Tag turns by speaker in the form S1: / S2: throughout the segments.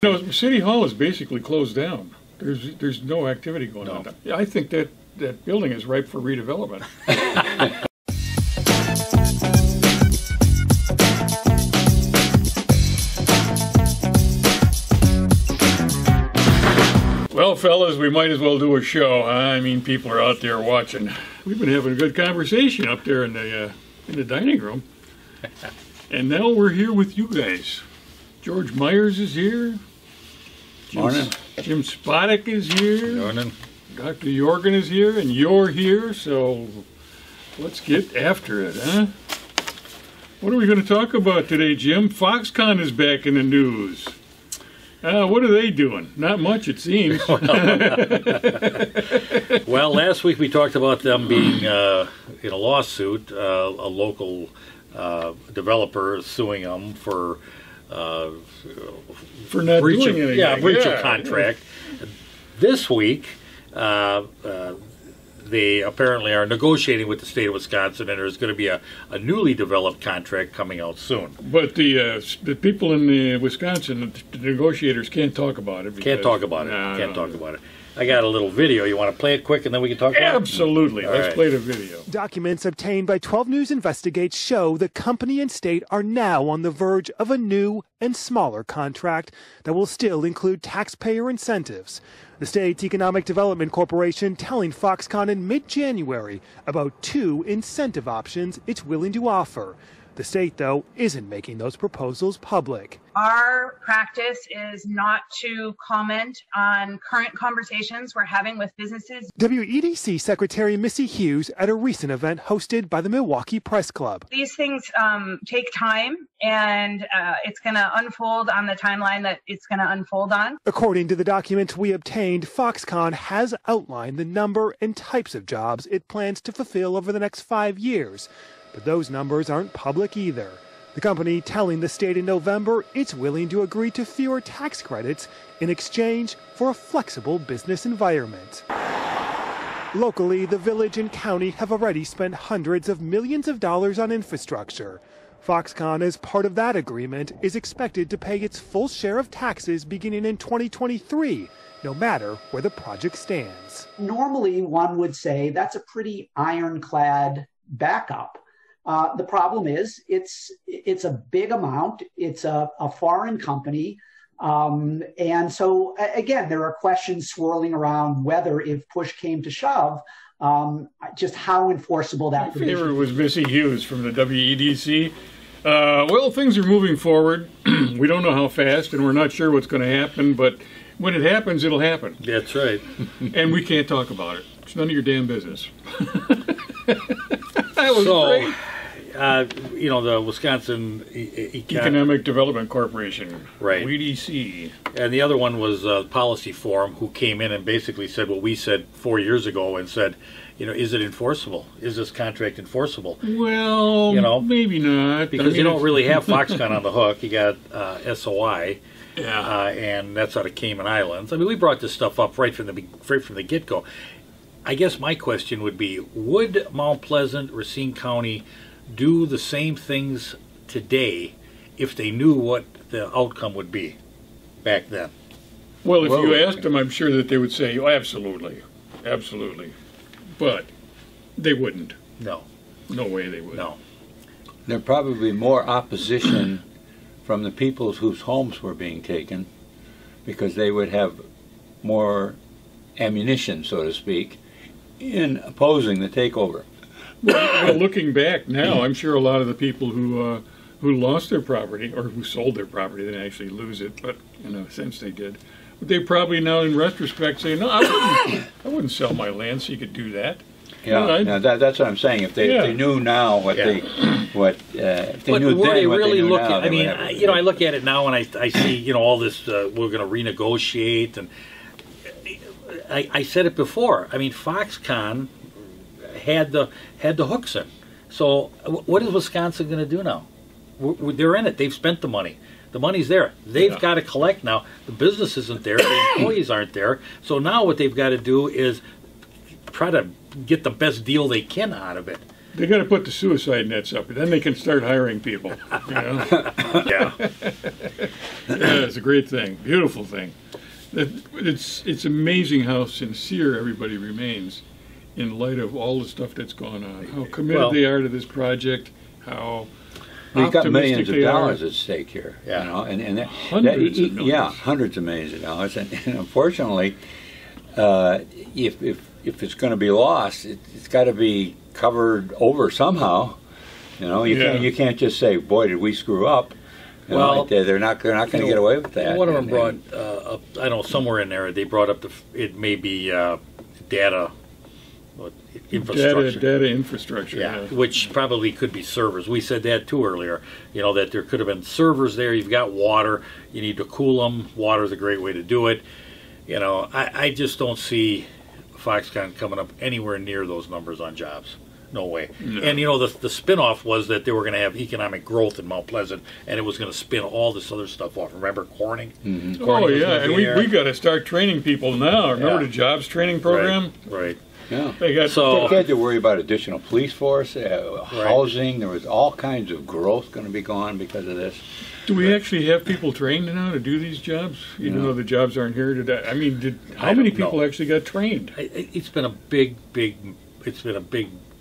S1: No, City Hall is basically closed down. There's no activity going on. I think that building is ripe for redevelopment. Well, fellas, we might as well do a show. I mean, people are out there watching. We've been having a good conversation up there in the dining room, and now we're here with you guys. George Myers is here.
S2: Morning.
S1: Jim Spodek is here.
S2: Morning.
S1: Dr. Jorgen is here, and you're here. So let's get after it, huh? What are we going to talk about today, Jim? Foxconn is back in the news. What are they doing? Not much, it seems.
S2: Well, last week we talked about them being in a lawsuit, a local developer suing them for
S1: not
S2: breach
S1: doing
S2: of,
S1: anything.
S2: yeah, breach of contract. This week, they apparently are negotiating with the state of Wisconsin, and there's going to be a newly developed contract coming out soon.
S1: But the people in Wisconsin, the negotiators, can't talk about it.
S2: Can't talk about it. Can't talk about it. I got a little video. You want to play it quick, and then we can talk about it?
S1: Absolutely. Let's play the video.
S3: Documents obtained by 12 News Investigates show the company and state are now on the verge of a new and smaller contract that will still include taxpayer incentives. The State's Economic Development Corporation telling Foxconn in mid-January about two incentive options it's willing to offer. The state, though, isn't making those proposals public.
S4: Our practice is not to comment on current conversations we're having with businesses.
S3: WEDC Secretary Missy Hughes at a recent event hosted by the Milwaukee Press Club.
S4: These things take time, and it's going to unfold on the timeline that it's going to unfold on.
S3: According to the documents we obtained, Foxconn has outlined the number and types of jobs it plans to fulfill over the next 5 years. But those numbers aren't public either. The company telling the state in November it's willing to agree to fewer tax credits in exchange for a flexible business environment. Locally, the village and county have already spent hundreds of millions of dollars on infrastructure. Foxconn, as part of that agreement, is expected to pay its full share of taxes beginning in 2023, no matter where the project stands.
S5: Normally, one would say that's a pretty ironclad backup. The problem is it's a big amount. It's a foreign company. And so, again, there are questions swirling around whether, if push came to shove, just how enforceable that provision is.
S1: My favorite was Missy Hughes from the WEDC. Well, things are moving forward. We don't know how fast, and we're not sure what's going to happen, but when it happens, it'll happen.
S2: That's right.
S1: And we can't talk about it. It's none of your damn business. That was great.
S2: You know, the Wisconsin
S1: Economic Development Corporation,
S2: right?
S1: WEDC,
S2: and the other one was Policy Forum, who came in and basically said what we said 4 years ago, and said, you know, is it enforceable? Is this contract enforceable?
S1: Well, you know, maybe not,
S2: because you don't really have Foxconn on the hook. You got SOI,
S1: yeah,
S2: and that's out of Cayman Islands. I mean, we brought this stuff up right from the get-go. I guess my question would be: would Mount Pleasant, Racine County do the same things today if they knew what the outcome would be back then?
S1: Well, if you asked them, I'm sure that they would say, oh, absolutely, absolutely. But they wouldn't.
S2: No.
S1: No way they would.
S2: No.
S6: There'd probably be more opposition from the people whose homes were being taken, because they would have more ammunition, so to speak, in opposing the takeover.
S1: Well, looking back now, I'm sure a lot of the people who lost their property, or who sold their property, they didn't actually lose it, but in a sense they did. But they probably now, in retrospect, say, "No, I wouldn't sell my land, so you could do that."
S6: Yeah, that's what I'm saying. If they knew now what they if they knew then
S2: they
S6: what
S2: really
S6: they knew
S2: look
S6: now,
S2: at, I mean, you know, I look at it now and I see, you know, all this. We're going to renegotiate, and I said it before. I mean, Foxconn had the hooks in. So what is Wisconsin going to do now? They're in it. They've spent the money. The money's there. They've got to collect now. The business isn't there. The employees aren't there. So now what they've got to do is try to get the best deal they can out of it.
S1: They got to put the suicide nets up, then they can start hiring people. You know?
S2: Yeah.
S1: Yeah, it's a great thing, beautiful thing. It's amazing how sincere everybody remains in light of all the stuff that's gone on. How committed they are to this project. How
S6: we've got millions of
S1: optimistic they are.
S6: dollars at stake here.
S2: Yeah.
S6: You know, and
S1: Hundreds of millions.
S6: Yeah, hundreds of millions of dollars. And unfortunately, if it's going to be lost, it's got to be covered over somehow. You know, you can't just say, "Boy, did we screw up." You know, they're not going to get away with that.
S2: One of them brought up, I don't know, somewhere in there they brought up it may be data infrastructure.
S1: Data infrastructure.
S2: Yeah, which probably could be servers. We said that too earlier. You know, that there could have been servers there. You've got water. You need to cool them. Water's a great way to do it. You know, I just don't see Foxconn coming up anywhere near those numbers on jobs. No way. No. And, you know, the spin-off was that they were going to have economic growth in Mount Pleasant, and it was going to spin all this other stuff off. Remember Corning?
S6: Mm-hmm.
S1: Oh, yeah, and we got to start training people now. Remember the jobs training program?
S2: Right.
S6: Yeah.
S1: They got
S6: they had to worry about additional police force, housing. There was all kinds of growth going to be gone because of this.
S1: Do we actually have people trained now to do these jobs, even though the jobs aren't here today? I mean, how many people actually got trained?
S2: It's been a big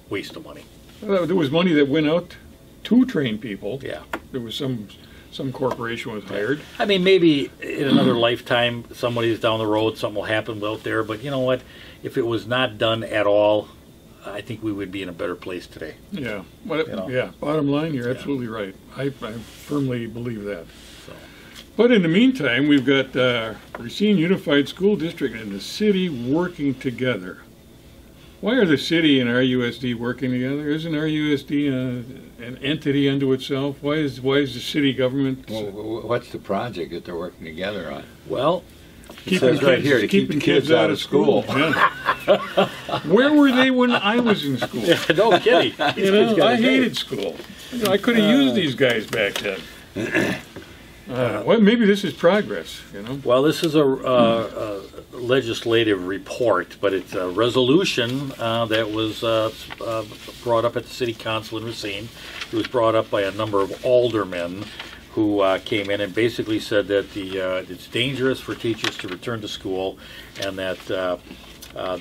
S2: waste of money.
S1: Well, there was money that went out to train people.
S2: Yeah.
S1: There was some corporation was hired.
S2: I mean, maybe in another lifetime, somebody's down the road, something will happen out there. But you know what? If it was not done at all, I think we would be in a better place today.
S1: Yeah. Well, yeah. Bottom line, you're absolutely right. I firmly believe that.
S2: So.
S1: But in the meantime, we've got Racine Unified School District and the city working together. Why are the city and RUSD working together? Isn't RUSD an entity unto itself? Why is the city government?
S6: Well, what's the project that they're working together on?
S2: Well,
S6: it says right here to keep the kids out of school.
S1: Yeah. Where were they when I was in school?
S2: Yeah, no kidding.
S1: You know, I hated school. You know, I could have used these guys back then. Well, maybe this is progress. You know.
S2: Well, this is a legislative report, but it's a resolution that was brought up at the City Council in Racine. It was brought up by a number of aldermen who came in and basically said that it's dangerous for teachers to return to school, and that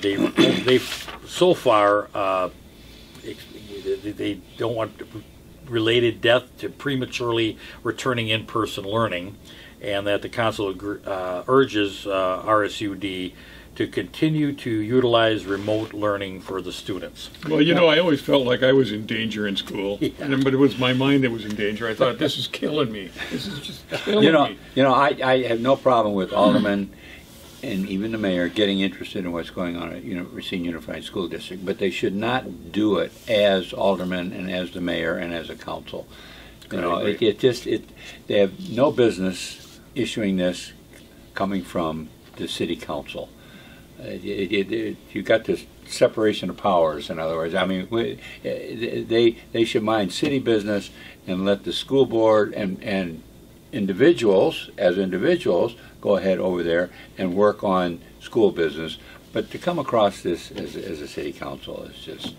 S2: they've so far they don't want related death to prematurely returning in-person learning, and that the council urges RSUD to continue to utilize remote learning for the students.
S1: Well, you know, I always felt like I was in danger in school, but it was my mind that was in danger. I thought, this is killing me. This is just killing me.
S6: You know, I have no problem with aldermen and even the mayor getting interested in what's going on at Racine Unified School District, but they should not do it as aldermen and as the mayor and as a council. You know, they have no business issuing this coming from the city council. You got this separation of powers. In other words, I mean, they should mind city business and let the school board and individuals go ahead over there and work on school business. But to come across this as a city council is just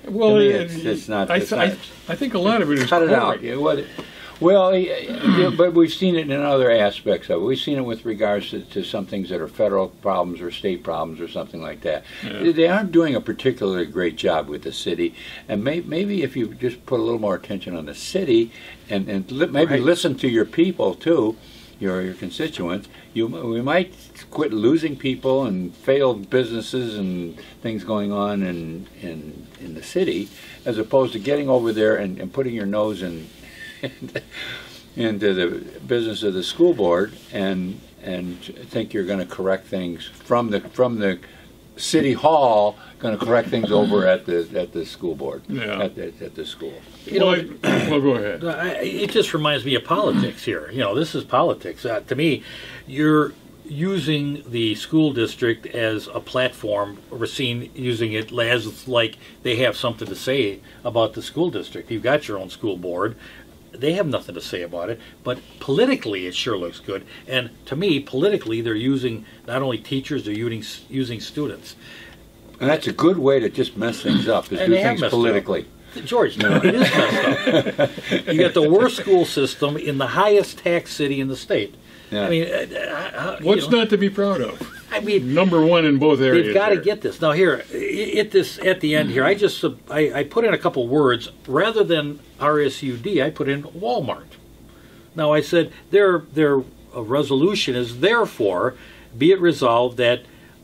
S1: well,
S6: it's not.
S1: I think a lot of it is
S6: cut it out. Well, but we've seen it in other aspects of it. We've seen it with regards to some things that are federal problems or state problems or something like that. Yeah. They aren't doing a particularly great job with the city, and maybe if you just put a little more attention on the city and maybe listen to your people too, your constituents, we might quit losing people and failed businesses and things going on in the city, as opposed to getting over there and putting your nose into the business of the school board and think you're going to correct things from the city hall, going to correct things over at the school board, at the school.
S1: Well, go ahead.
S2: It just reminds me of politics here. You know, this is politics. To me, you're using the school district as a platform, Racine using it as like they have something to say about the school district. You've got your own school board. They have nothing to say about it, but politically it sure looks good. And to me, politically, they're using not only teachers, they're using students.
S6: And that's a good way to just mess things up, is
S2: And
S6: do
S2: they have
S6: things
S2: messed
S6: politically.
S2: George, no, it is messed up. You got the worst school system in the highest tax city in the state.
S6: Yeah.
S2: I mean,
S1: What's not to be proud of?
S2: I mean,
S1: Number one in both areas.
S2: they've got to
S1: there.
S2: get this. Now here, at the end here, I put in a couple words rather than RSUD. I put in Walmart. Now I said their resolution is therefore be it resolved that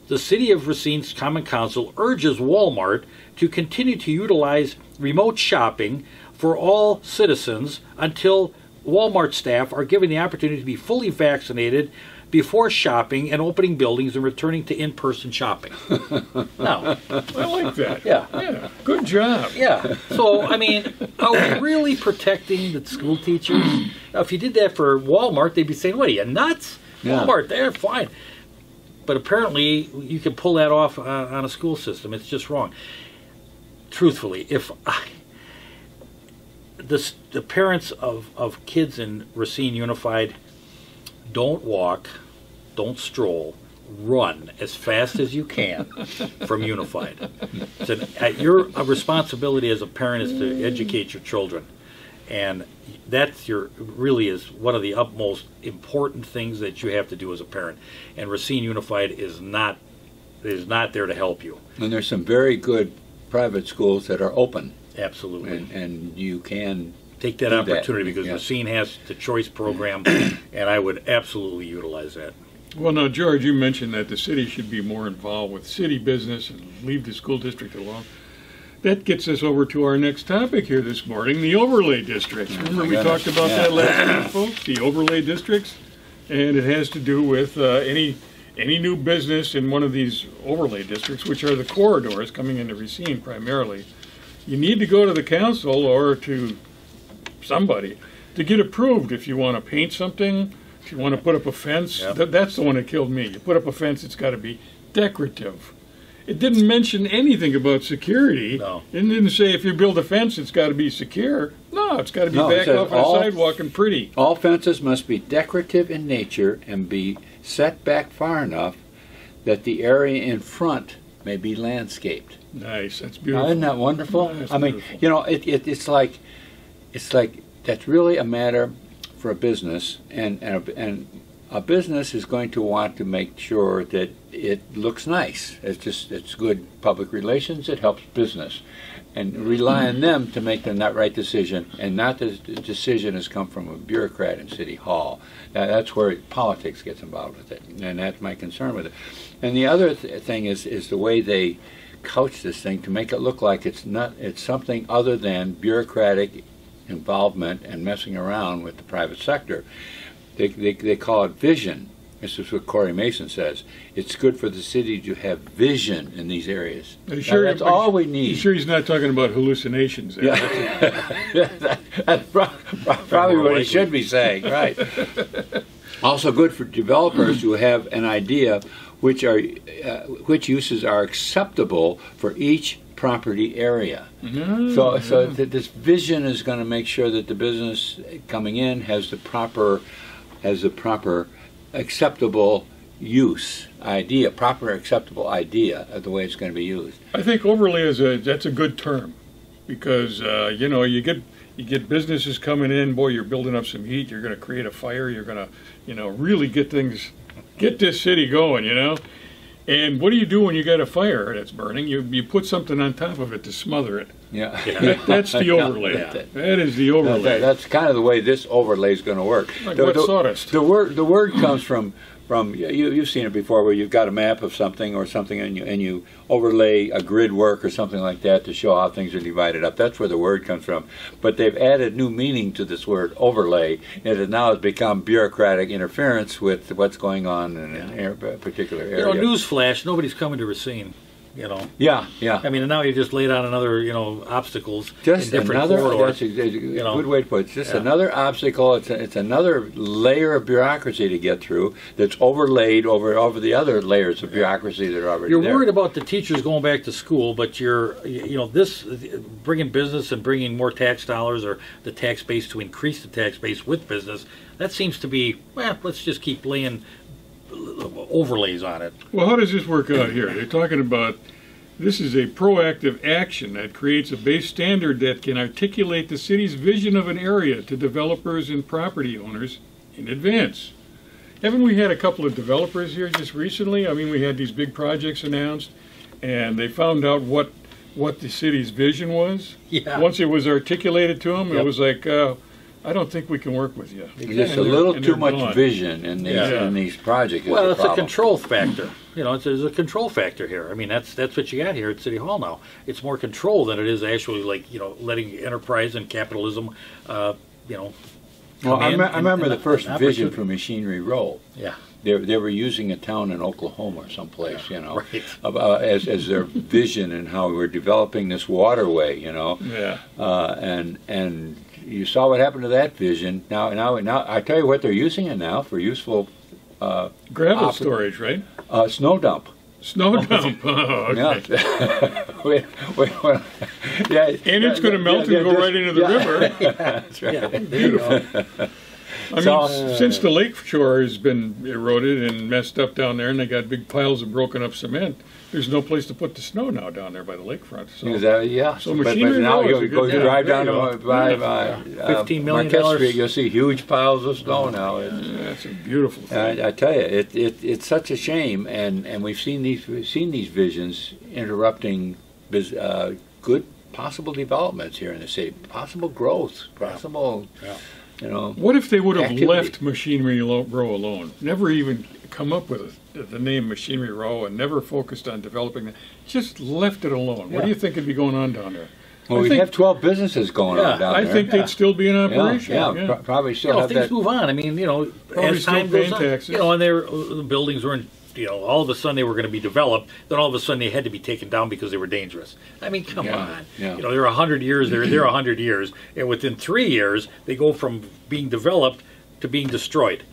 S2: the City of Racine's Common Council urges Walmart to continue to utilize remote shopping for all citizens until Walmart staff are given the opportunity to be fully vaccinated before shopping and opening buildings and returning to in-person shopping. Now,
S1: I like that.
S2: Yeah.
S1: Yeah. Good job.
S2: yeah. So, I mean, are we really protecting the school teachers? Now, if you did that for Walmart, they'd be saying, what are you, nuts?
S6: Yeah.
S2: Walmart, they're fine. But apparently, you can pull that off on a school system. It's just wrong. Truthfully, if the parents of kids in Racine Unified don't walk, don't stroll, run as fast as you can from Unified. Your responsibility as a parent is to educate your children, and that's really is one of the utmost important things that you have to do as a parent. And Racine Unified is not there to help you.
S6: And there's some very good private schools that are open,
S2: Absolutely.
S6: and you can
S2: Take that
S6: do
S2: opportunity because
S6: yeah.
S2: Racine has the choice program, and I would absolutely utilize that.
S1: Well, now, George, you mentioned that the city should be more involved with city business and leave the school district alone. That gets us over to our next topic here this morning, the overlay districts. Remember we talked about that last week, folks, the overlay districts? And it has to do with any new business in one of these overlay districts, which are the corridors coming into Racine primarily. You need to go to the council or to somebody to get approved if you want to paint something, if you want to put up a fence.
S2: Yep.
S1: That's the one that killed me. You put up a fence, it's got to be decorative. It didn't mention anything about security.
S2: No.
S1: It didn't say if you build a fence, it's got to be secure. No, it's got to be
S6: No, it
S1: back
S6: says
S1: off on a sidewalk and pretty.
S6: All fences must be decorative in nature and be set back far enough that the area in front may be landscaped.
S1: Nice, that's
S6: Now,
S1: beautiful.
S6: isn't that wonderful?
S1: That's
S6: I mean,
S1: beautiful.
S6: you know, it's like that's really a matter for a business, and a business is going to want to make sure that it looks nice. It's good public relations. It helps business, and rely on them to make the right decision, and not the decision has come from a bureaucrat in City Hall. That's where politics gets involved with it, and that's my concern with it. And the other thing is the way they couch this thing to make it look like it's something other than bureaucratic involvement and messing around with the private sector. They call it vision. This is what Corey Mason says. It's good for the city to have vision in these areas. That's all we need.
S1: You sure he's not talking about hallucinations there?
S6: Yeah. That's probably what he should be saying, right? Also good for developers who have an idea which uses are acceptable for each property area. So this vision is going to make sure that the business coming in has the proper acceptable use idea, proper acceptable idea of the way it's going to be used.
S1: I think overlay that's a good term, because you get businesses coming in. Boy, you're building up some heat. You're going to create a fire. You're going to really get this city going. And what do you do when you got a fire that's burning? You put something on top of it to smother it.
S6: Yeah.
S1: That's the overlay.
S2: Yeah.
S1: That is the overlay.
S6: That's kind of the way this overlay is going to work.
S1: Like wet sawdust.
S6: The word comes from you've seen it before, where you've got a map of something or something, and you overlay a grid work or something like that to show how things are divided up. That's where the word comes from. But they've added new meaning to this word overlay, and it now has become bureaucratic interference with what's going on in a particular area.
S2: Newsflash, nobody's coming to Racine.
S6: Yeah.
S2: I mean, now you just laid out another, obstacles
S6: Just
S2: in different
S6: another.
S2: corridors.
S6: That's a good way to put it. It's just another obstacle. It's another layer of bureaucracy to get through that's overlaid over the other layers of bureaucracy that are already
S2: You're
S6: there.
S2: worried about the teachers going back to school, but this bringing business and bringing more tax dollars or the tax base to increase the tax base with business. That seems to be let's just keep laying overlays on it.
S1: Well, how does this work out here? They're talking about This is a proactive action that creates a base standard that can articulate the city's vision of an area to developers and property owners in advance. Haven't we had a couple of developers here just recently? I mean, we had these big projects announced, and they found out what the city's vision was.
S2: Yeah.
S1: Once it was articulated to them,
S2: Yep.
S1: it was like, I don't think we can work with you.
S6: There's a little too much vision in these projects.
S2: Well, it's a control factor. You know, there's a control factor here. I mean, that's what you got here at City Hall now. It's more control than it is actually like, you know, letting enterprise and capitalism, you know.
S6: Well, I remember the first vision for Machinery Row.
S2: Yeah.
S6: They were using a town in Oklahoma or someplace, you know,
S2: right.
S6: As their vision and how we're developing this waterway, you know.
S1: Yeah.
S6: And you saw what happened to that vision. Now, I tell you what, they're using it now for useful
S1: gravel storage, right?
S6: Snow dump.
S1: Snow dump. Oh, okay.
S6: Yeah.
S1: And it's going to melt and go right into the river.
S6: Yeah, that's right.
S2: Yeah, beautiful.
S1: I mean, since the lake shore has been eroded and messed up down there, and they got big piles of broken up cement, there's no place to put the snow now down there by the lakefront. So,
S6: So
S1: Machinery
S6: now
S1: Row is
S6: you
S1: a
S6: go
S1: good-
S6: drive
S1: yeah,
S6: down
S1: there
S6: to
S1: you go.
S2: $15 million.
S6: Marquette Street, you'll see huge piles of snow now.
S1: That's a beautiful thing.
S6: I tell you, it's such a shame, and we've seen these visions interrupting good possible developments here in the city, possible growth, possible.
S2: Yeah.
S6: You know,
S1: What if they would have
S6: activity.
S1: left Machinery Row alone? Never even come up with the name Machinery Row and never focused on developing it. Just left it alone. What do you think would be going on down there?
S6: well, we have 12 businesses going on down
S1: I
S6: there.
S1: think they'd still be in operation.
S6: Probably still
S2: You know,
S6: have
S2: things
S6: that.
S2: move on. I mean, you know,
S1: Probably
S2: as time
S1: still
S2: goes on,
S1: paying taxes.
S2: you know, and the buildings were in, you know, all of a sudden they were going to be developed. Then all of a sudden they had to be taken down because they were dangerous. I mean, come on.
S6: Yeah.
S2: You know, they're 100 years. They're 100 years, and within 3 years they go from being developed to being destroyed.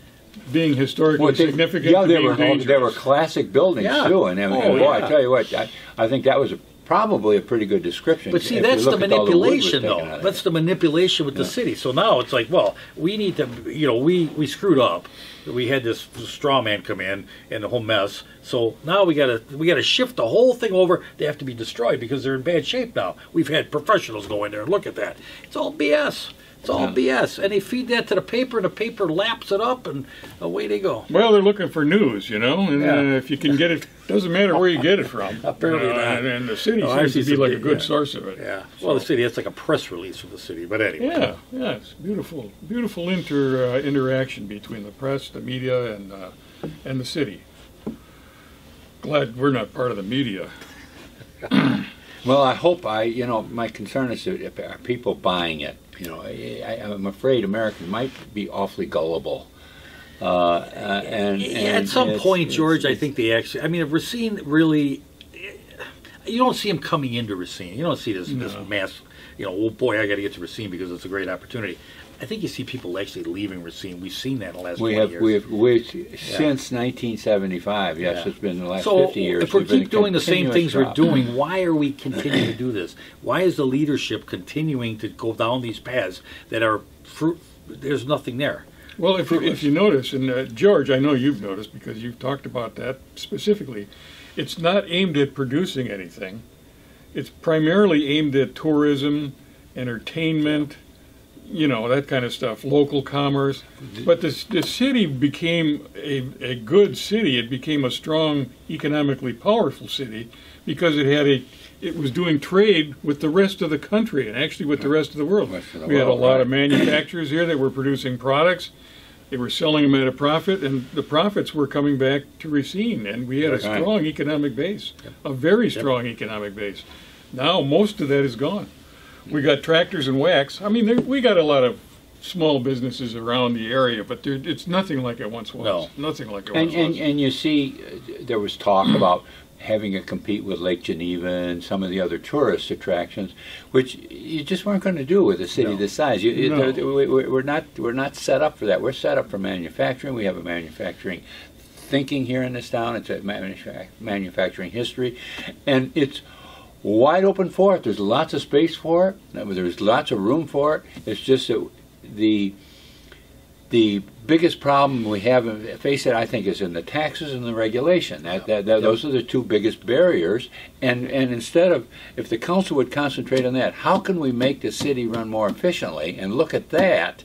S1: Being historically significant.
S6: Yeah,
S1: to
S6: they
S1: being
S6: were
S1: dangerous.
S6: classic buildings
S2: Yeah.
S6: too, and
S2: Oh,
S6: boy,
S2: yeah.
S6: I tell you what, I think that was probably a pretty good description.
S2: But see,
S6: if you
S2: that's the
S6: look at all wood was
S2: manipulation,
S6: taken
S2: though.
S6: out of
S2: That's
S6: it.
S2: the manipulation with the city. So now it's like, well, we need to, you know, we screwed up. We had this straw man come in and the whole mess. So now we gotta shift the whole thing over. They have to be destroyed because they're in bad shape now. We've had professionals go in there and look at that. It's all BS. It's all BS. And they feed that to the paper, and the paper laps it up, and away they go.
S1: Well, they're looking for news, you know, and
S2: Yeah.
S1: if you can get it, doesn't matter where you get it from.
S2: Apparently not.
S1: And the city
S2: Oh, I
S1: seems to
S2: see
S1: be like a
S2: some-
S1: good
S2: yeah.
S1: source of it.
S2: Yeah. Well, the city, it's like a press release from the city. But anyway.
S1: Yeah, it's beautiful, beautiful interaction between the press, the media, and the city. Glad we're not part of the media.
S6: Well, I hope my concern is that are people buying it. You know, I'm afraid Americans might be awfully gullible. And
S2: at some point, George, I think they actually. I mean, if Racine really, you don't see them coming into Racine. You don't see this mass. You know, oh boy, I got to get to Racine because it's a great opportunity. I think you see people actually leaving Racine. We've seen that in the last 20 years.
S6: Since 1975. Yes, it's been the last
S2: So
S6: 50 years.
S2: if we
S6: There's been
S2: keep
S6: a
S2: doing the same
S6: continuous
S2: things we're
S6: drop.
S2: doing, why are we continuing to do this? Why is the leadership continuing to go down these paths that are there's nothing there?
S1: Well, if you notice, and George, I know you've noticed because you've talked about that specifically, it's not aimed at producing anything. It's primarily aimed at tourism, entertainment, you know, that kind of stuff, local commerce. But the city became a good city. It became a strong, economically powerful city because it was doing trade with the rest of the country and actually with the rest of the world. We had a lot of manufacturers here that were producing products. They were selling them at a profit, and the profits were coming back to Racine, and we had a strong economic base, a very strong economic base. Now most of that is gone. We got tractors and wax. I mean, we got a lot of small businesses around the area, but it's nothing like it once was.
S2: No.
S1: Nothing like it once was.
S6: And you see, there was talk about having it compete with Lake Geneva and some of the other tourist attractions, which you just weren't going to do with a city this size. We're not set up for that. We're set up for manufacturing. We have a manufacturing thinking here in this town. It's a manufacturing history, and it's wide open for it. There's lots of space for it. There's lots of room for it. It's just that the biggest problem we have, face it, I think, is in the taxes and the regulation. Those are the two biggest barriers. And instead of, if the council would concentrate on that, how can we make the city run more efficiently and look at that,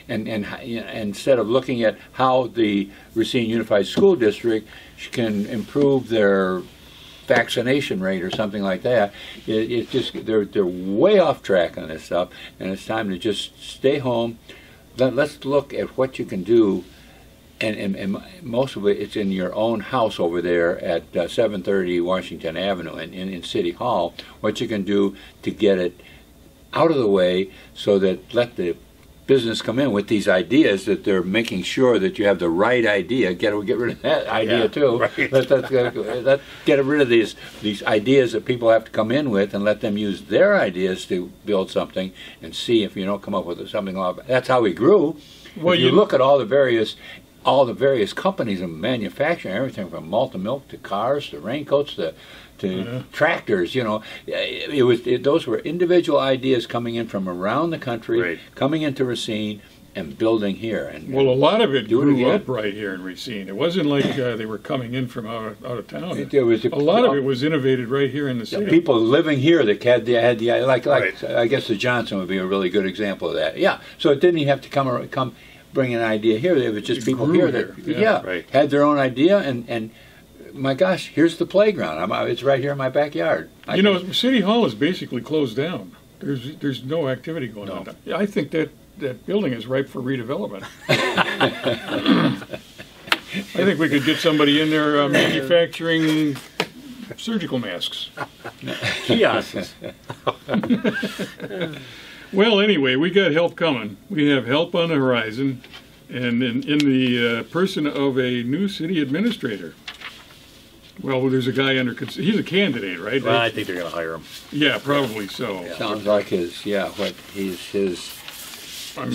S6: and instead of looking at how the Racine Unified School District can improve their vaccination rate or something like that. It's just they're way off track on this stuff, and it's time to just stay home. Let's look at what you can do, and most of it's in your own house over there at 730 Washington Avenue in City Hall. What you can do to get it out of the way, so that let the business come in with these ideas, that they're making sure that you have the right idea. Get rid of that idea too.
S2: Right.
S6: Let's get rid of these ideas that people have to come in with, and let them use their ideas to build something, and see if you don't come up with something like that. That's how we grew. Well, if you look at all the various companies in manufacturing, everything from malt and milk to cars to raincoats to tractors, those were individual ideas coming in from around the country, coming into Racine and building here. And
S1: a lot of it grew up right here in Racine. It wasn't like they were coming in from out of town. A lot of it was innovated right here in the city.
S6: People living here that had the idea, like I guess the Johnson would be a really good example of that. Yeah, so it didn't even have to come bring an idea here. It was just people here that had their own idea, and my gosh, here's the playground. It's right here in my backyard.
S1: City Hall is basically closed down. There's no activity going on. I think that building is ripe for redevelopment. I think we could get somebody in there manufacturing surgical masks.
S2: Kiosks.
S1: Well, anyway, we got help coming. We have help on the horizon, and in the person of a new city administrator. Well, there's a guy he's a candidate, right?
S2: Well, I think they're going to hire him.
S1: Yeah, probably so.
S6: Yeah. Sounds like his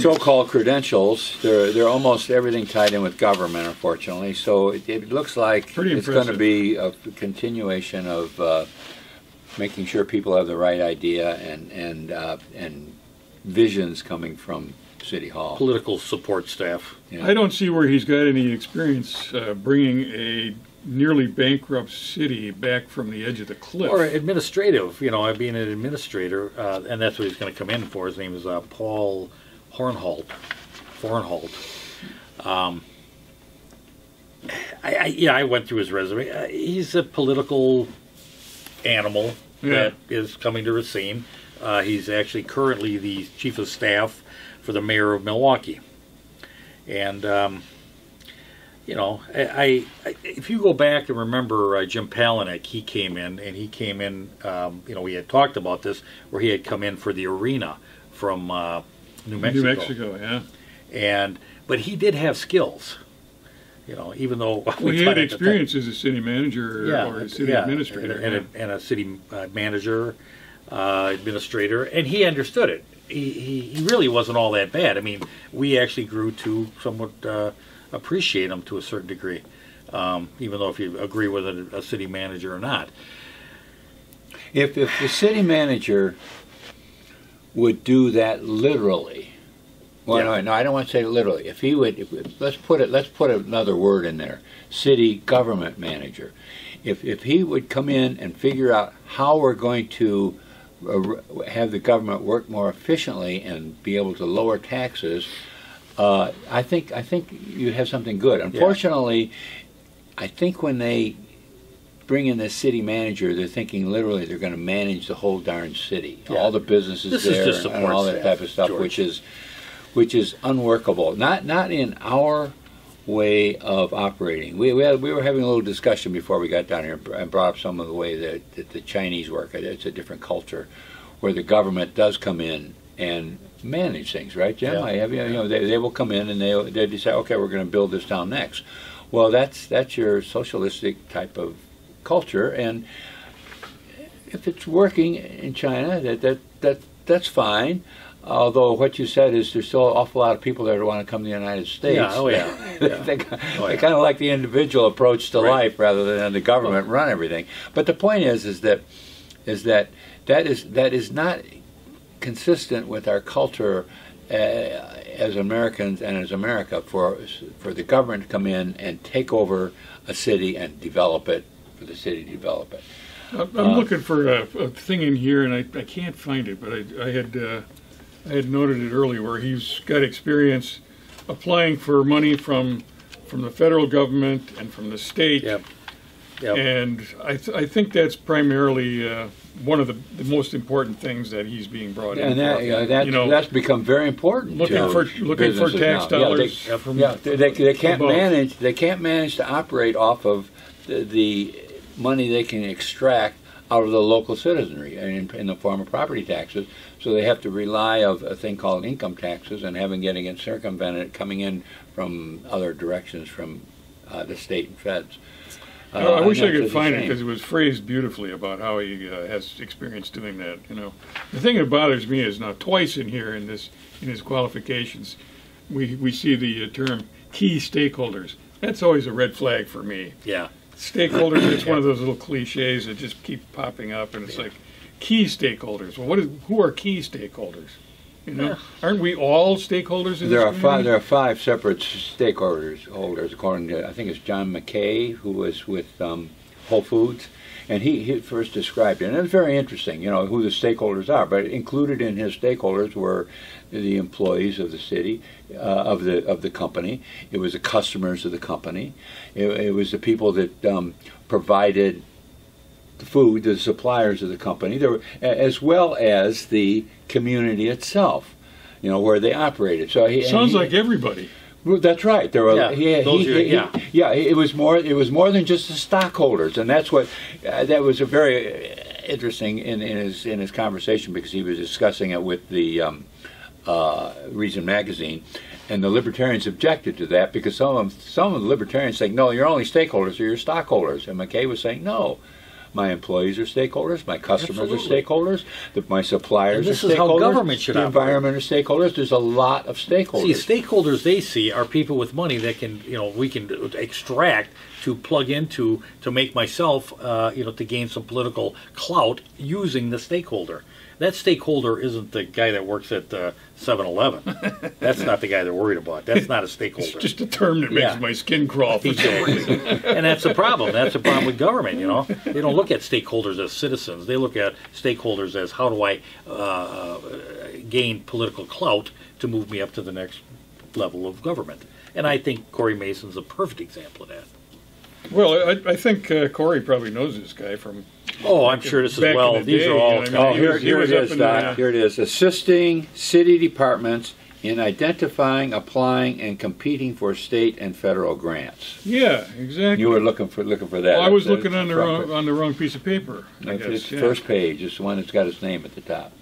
S6: so-called credentials. They're almost everything tied in with government, unfortunately. So it looks like it's going to be a continuation of making sure people have the right idea and visions coming from City Hall.
S2: Political support staff.
S1: Yeah. I don't see where he's got any experience bringing a nearly bankrupt city back from the edge of the cliff.
S2: Or administrative, being an administrator, and that's what he's going to come in for. His name is Paul Hornholt. I went through his resume. He's a political animal that is coming to Racine. He's actually currently the chief of staff for the mayor of Milwaukee. And if you go back and remember Jim Palahniuk, he came in, we had talked about this, where he had come in for the arena from New Mexico.
S1: New Mexico, yeah.
S2: But he did have skills, even though...
S1: Well, he had experience as a city manager or a city administrator.
S2: And a city manager, administrator, and he understood it. He really wasn't all that bad. I mean, we actually grew to somewhat... appreciate them to a certain degree, even though if you agree with a city manager or not.
S6: If the city manager would do that literally, no, I don't want to say literally. If he would, let's put another word in there, city government manager. If he would come in and figure out how we're going to have the government work more efficiently and be able to lower taxes. I think you have something good. Unfortunately, I think when they bring in the city manager, they're thinking literally they're going to manage the whole darn city, all the businesses and all that type of stuff, George. which is unworkable. Not in our way of operating. We were having a little discussion before we got down here and brought up some of the way that the Chinese work. It's a different culture where the government does come in and manage things, right, Jim?
S2: Yeah.
S6: They will come in and they decide, okay, we're going to build this town next. Well, that's your socialistic type of culture, and if it's working in China, that's fine. Although what you said is there's still an awful lot of people that want to come to the United States. They kind of like the individual approach to life rather than the government run everything. But the point is that is not consistent with our culture as Americans and as America for the government to come in and take over a city and develop it, for the city to develop it.
S1: I'm looking for a thing in here, and I can't find it, but I had noted it earlier, where he's got experience applying for money from the federal government and from the state.
S2: Yep.
S1: And I think that's primarily one of the most important things that he's being brought in.
S6: And that's become very important.
S1: Looking for tax dollars.
S6: They can't manage to operate off of the money they can extract out of the local citizenry in the form of property taxes. So they have to rely on a thing called income taxes and getting it circumvented, coming in from other directions from the state and feds.
S1: I wish I could find it, because it was phrased beautifully about how he has experience doing that. The thing that bothers me is now twice in here in his qualifications, we see the term key stakeholders. That's always a red flag for me.
S2: Yeah.
S1: Stakeholders, it's one of those little cliches that just keep popping up, and it's like key stakeholders. Well, who are key stakeholders? Aren't we all stakeholders in
S6: there
S1: this community?
S6: There are 5 separate stakeholders, according to, I think it's John McKay, who was with Whole Foods, and he first described it. And it was very interesting, who the stakeholders are. But included in his stakeholders were the employees of the city, of the company. It was the customers of the company. It was the people that provided the food, the suppliers of the company, as well as the community itself, where they operated. So
S1: sounds like everybody.
S6: Well, that's right. There were, it was more than just the stockholders, and that's what that was a very interesting in his conversation, because he was discussing it with the Reason magazine, and the libertarians objected to that, because some of the libertarians saying, no, your only stakeholders are your stockholders, and McKay was saying, no. My employees are stakeholders. My customers are stakeholders. My suppliers are stakeholders.
S2: This is how government should operate.
S6: The environment are stakeholders. There's a lot of stakeholders.
S2: See, stakeholders they see are people with money that we can extract to plug into to make myself, to gain some political clout using the stakeholder. That stakeholder isn't the guy that works at 7-Eleven. That's not the guy they're worried about. That's not a stakeholder.
S1: It's just a term that makes my skin crawl for some reason.
S2: And that's the problem. That's the problem with government, They don't look at stakeholders as citizens. They look at stakeholders as, how do I gain political clout to move me up to the next level of government? And I think Corey Mason's a perfect example of that.
S1: Well, I think Corey probably knows this guy from...
S2: Oh, I'm sure this is well. These are all...
S6: Here it is, Doc. Here it is. Assisting city departments in identifying, applying, and competing for state and federal grants.
S1: Yeah, exactly.
S6: You were looking for that.
S1: Well, I was looking on the wrong piece of paper.
S6: It's the first page. It's the one that's got his name at the top.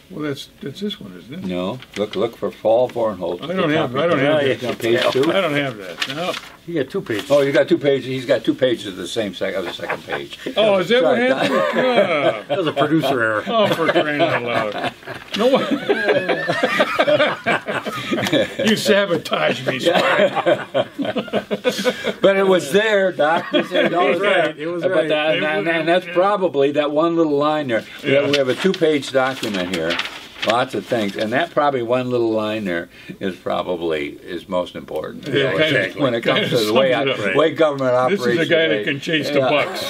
S1: Well, that's this one, isn't it?
S6: No, look for Fall Hornholt.
S1: I don't have that.
S6: Page 2.
S1: I don't have that. No.
S2: You got 2 pages.
S6: Oh, you got 2 pages. He's got 2 pages of the second page.
S1: Oh, is that what happened?
S2: That was a producer error.
S1: Oh, for crying out loud! No one. You sabotaged me, Spike.
S6: But it was there, Doc.
S2: It was right. It was right.
S6: And that's probably that one little line there. Yeah. We have a 2-page document here. Lots of things, and that probably one little line there is most important.
S1: Yeah, exactly.
S6: When it comes to the way government operates.
S1: This is a guy that can chase the bucks.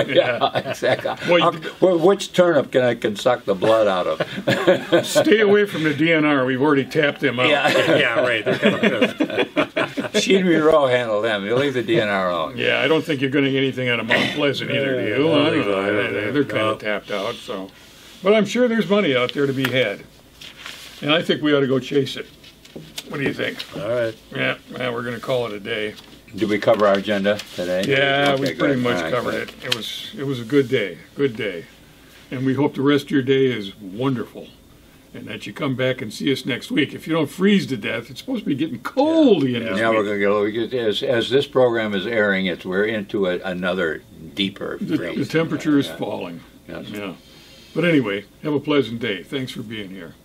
S6: Yeah, exactly. Which turnip can suck the blood out of?
S1: Stay away from the DNR. We've already tapped them out.
S2: Yeah, right. They're kind of pissed.
S6: Scenery Row handle them. You leave the DNR alone.
S1: Yeah, I don't think you're going to get anything out of Mount Pleasant either, do you? They're kind of tapped out, so... But I'm sure there's money out there to be had. And I think we ought to go chase it. What do you think?
S2: All right.
S1: Yeah, we're going to call it a day.
S6: Did we cover our agenda today?
S1: Yeah, we pretty much covered it. It was a good day. And we hope the rest of your day is wonderful. And that you come back and see us next week. If you don't freeze to death, it's supposed to be getting cold again this week.
S6: We're going to get, as this program is airing, we're into another deeper freeze.
S1: The temperature is falling.
S6: Yes.
S1: Yeah. But anyway, have a pleasant day. Thanks for being here.